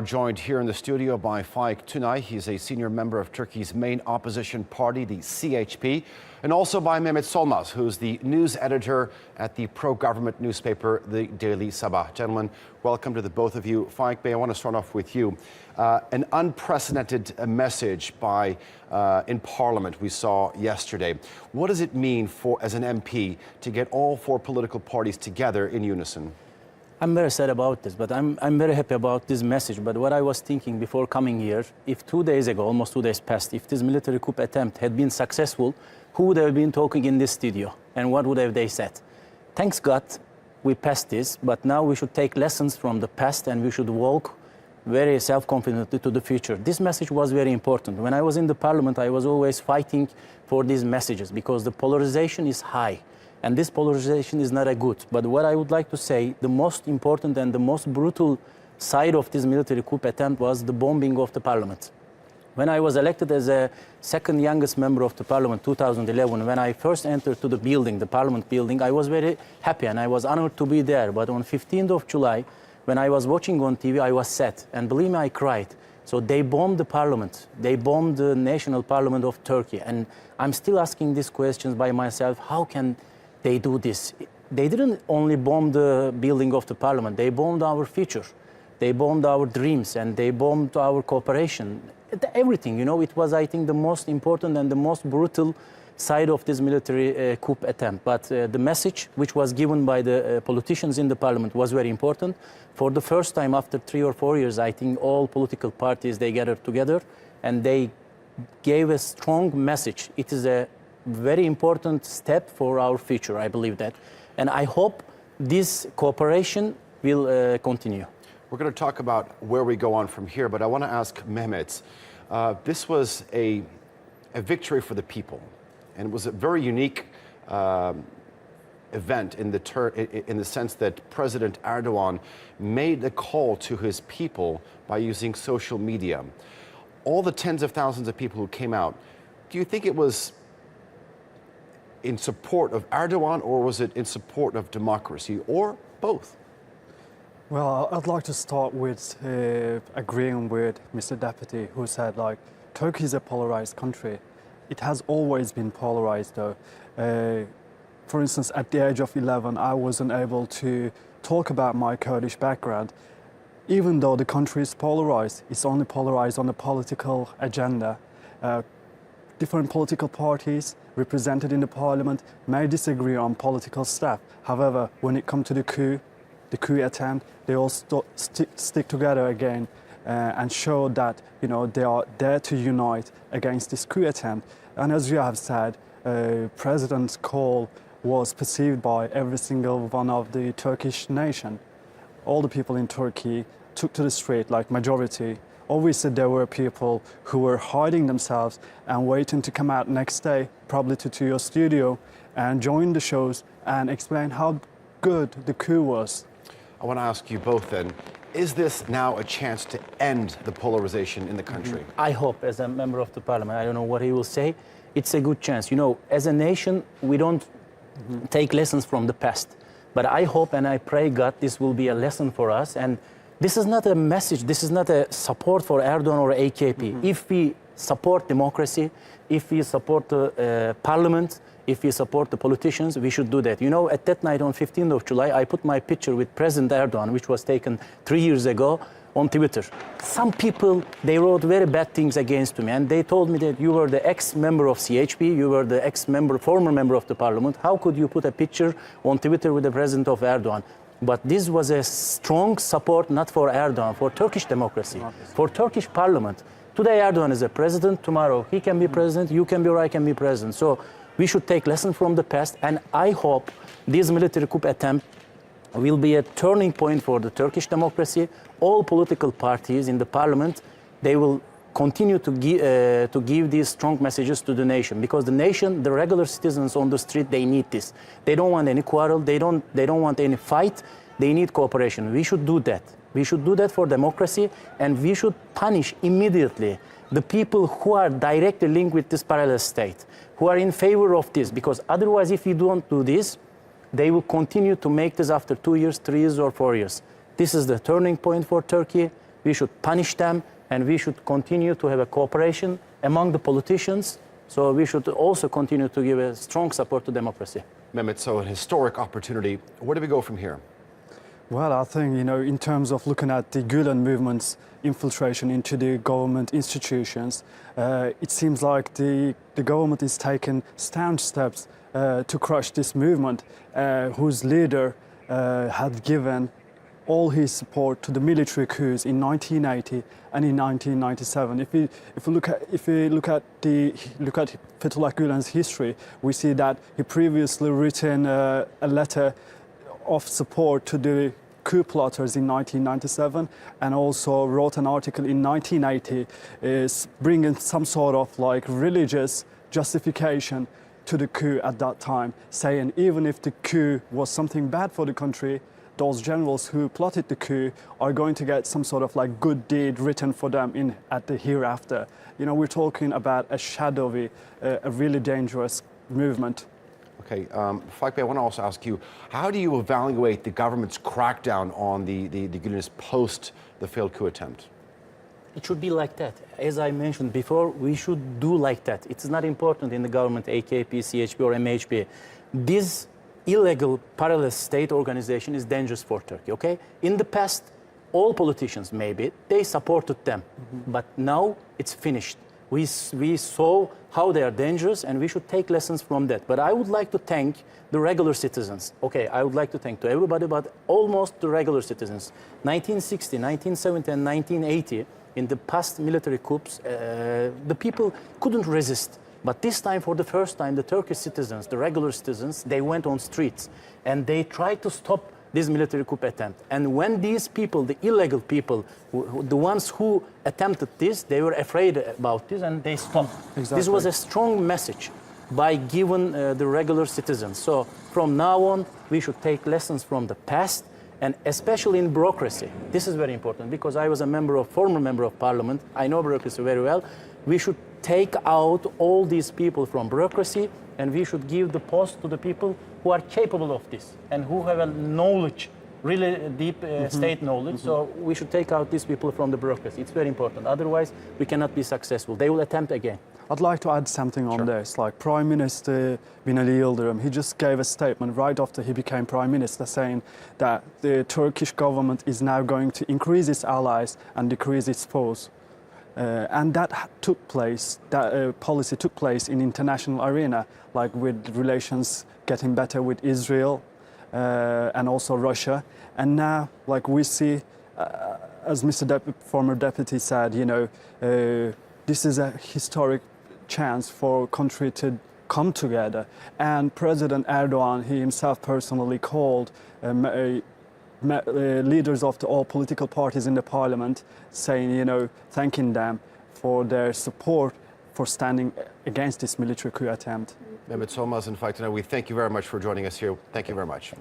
Joined here in the studio by Faik Tunay. He's a senior member of Turkey's main opposition party, the CHP, and also by Mehmet Solmaz, who's the news editor at the pro-government newspaper, the Daily Sabah. Gentlemen, welcome to the both of you. Faik Bey, I want to start off with you. An unprecedented message in Parliament we saw yesterday. What does it mean as an MP to get all four political parties together in unison? I'm very sad about this, but I'm very happy about this message. But what I was thinking before coming here, if 2 days ago, almost 2 days passed, if this military coup attempt had been successful, who would have been talking in this studio? And what would have they said? Thanks God, we passed this, but now we should take lessons from the past and we should walk very self-confidently to the future. This message was very important. When I was in the parliament, I was always fighting for these messages because the polarization is high. And this polarization is not a good. But what I would like to say, the most important and the most brutal side of this military coup attempt was the bombing of the parliament. When I was elected as a second youngest member of the parliament, 2011, when I first entered to the building, the parliament building, I was very happy and I was honored to be there. But on 15th of July, when I was watching on TV, I was sad. And believe me, I cried. So they bombed the parliament. They bombed the national parliament of Turkey. And I'm still asking these questions by myself, how can they do this? They didn't only bomb the building of the parliament, they bombed our future. They bombed our dreams and they bombed our cooperation. Everything, you know, it was, I think, the most important and the most brutal side of this military coup attempt. But the message which was given by the politicians in the parliament was very important. For the first time after 3 or 4 years, I think all political parties, they gathered together and they gave a strong message. It is a very important step for our future, I believe that. And I hope this cooperation will continue. We're going to talk about where we go on from here, but I want to ask Mehmet, this was a victory for the people, and it was a very unique event in the sense that President Erdogan made a call to his people by using social media. All the tens of thousands of people who came out, do you think it was in support of Erdogan, or was it in support of democracy, or both? Well, I'd like to start with agreeing with Mr. Deputy, who said, like, Turkey is a polarized country. It has always been polarized, though. For instance, at the age of 11, I wasn't able to talk about my Kurdish background. Even though the country is polarized, it's only polarized on the political agenda. Different political parties represented in the parliament may disagree on political stuff. However, when it comes to the coup attempt, they all stick together again and show that, you know, they are there to unite against this coup attempt. And as you have said, President's call was perceived by every single one of the Turkish nation. All the people in Turkey took to the street, like majority. Obviously, there were people who were hiding themselves and waiting to come out next day, probably to your studio, and join the shows and explain how good the coup was. I want to ask you both then, is this now a chance to end the polarization in the country? I hope, as a member of the parliament, I don't know what he will say, it's a good chance. You know, as a nation, we don't take lessons from the past. But I hope and I pray, God, this will be a lesson for us. And this is not a message, this is not a support for Erdogan or AKP. If we support democracy, if we support the parliament, if we support the politicians, we should do that. You know, at that night on 15th of July, I put my picture with President Erdogan, which was taken 3 years ago, on Twitter. Some people, they wrote very bad things against me, and they told me that you were the ex-member of CHP, you were the former member of the parliament. How could you put a picture on Twitter with the president of Erdogan? But this was a strong support, not for Erdogan, for Turkish democracy, for Turkish parliament. Today Erdogan is a president, tomorrow he can be president, you can be or I can be president. So we should take lessons from the past, and I hope this military coup attempt will be a turning point for the Turkish democracy. All political parties in the parliament, they will continue to give these strong messages to the nation, because the nation, the regular citizens on the street, they need this. They don't want any quarrel, they don't want any fight, they need cooperation. We should do that. We should do that for democracy, and we should punish immediately the people who are directly linked with this parallel state, who are in favor of this, because otherwise if we don't do this, they will continue to make this after 2 years, 3 years or 4 years. This is the turning point for Turkey. we should punish them, and we should continue to have a cooperation among the politicians. So we should also continue to give a strong support to democracy. Mehmet, so an historic opportunity. Where do we go from here? Well, I think, in terms of looking at the Gulen movement's infiltration into the government institutions, it seems like the government is taking staunch steps to crush this movement, whose leader had given all his support to the military coups in 1980 and in 1997. If we look at Fethullah Gülen's history, we see that he previously written a letter of support to the coup plotters in 1997, and also wrote an article in 1980 is bringing some sort of like religious justification to the coup at that time, saying even if the coup was something bad for the country, those generals who plotted the coup are going to get some sort of like good deed written for them at the hereafter. We're talking about a shadowy, a really dangerous movement. Okay, Faik, I want to also ask you, how do you evaluate the government's crackdown on the Gülenists post the failed coup attempt? It should be like that. As I mentioned before, we should do like that. It's not important in the government, AKP, CHP or MHP. This illegal parallel state organization is dangerous for Turkey, okay? In the past, all politicians maybe, they supported them. Mm-hmm. But now it's finished. We saw how they are dangerous, and we should take lessons from that. But I would like to thank the regular citizens. Okay, I would like to thank to everybody, but almost the regular citizens. 1960, 1970, and 1980, in the past military coups, the people couldn't resist. But this time, for the first time, the Turkish citizens, the regular citizens, they went on streets, and they tried to stop this military coup attempt. And when these people, the illegal people, the ones who attempted this, they were afraid about this and they stopped. Exactly. This was a strong message by giving the regular citizens. So from now on, we should take lessons from the past, and especially in bureaucracy. This is very important because I was a former member of parliament. I know bureaucracy very well. We should take out all these people from bureaucracy, and we should give the post to the people who are capable of this and who have a knowledge, really deep state knowledge. Mm-hmm. So we should take out these people from the bureaucracy. It's very important. Otherwise, we cannot be successful. They will attempt again. I'd like to add something on this. Like Prime Minister Binali Yildirim, he just gave a statement right after he became Prime Minister saying that the Turkish government is now going to increase its allies and decrease its foes. And that took place, that policy took place in international arena, like with relations getting better with Israel and also Russia. And now, like we see, as Mr. former deputy said, this is a historic chance for country to come together. And President Erdogan, he himself personally called leaders of all political parties in the parliament, saying, thanking them for their support for standing against this military coup attempt. Mehmet, Solmaz, and Faik, Tunay, we thank you very much for joining us here. Thank you very much.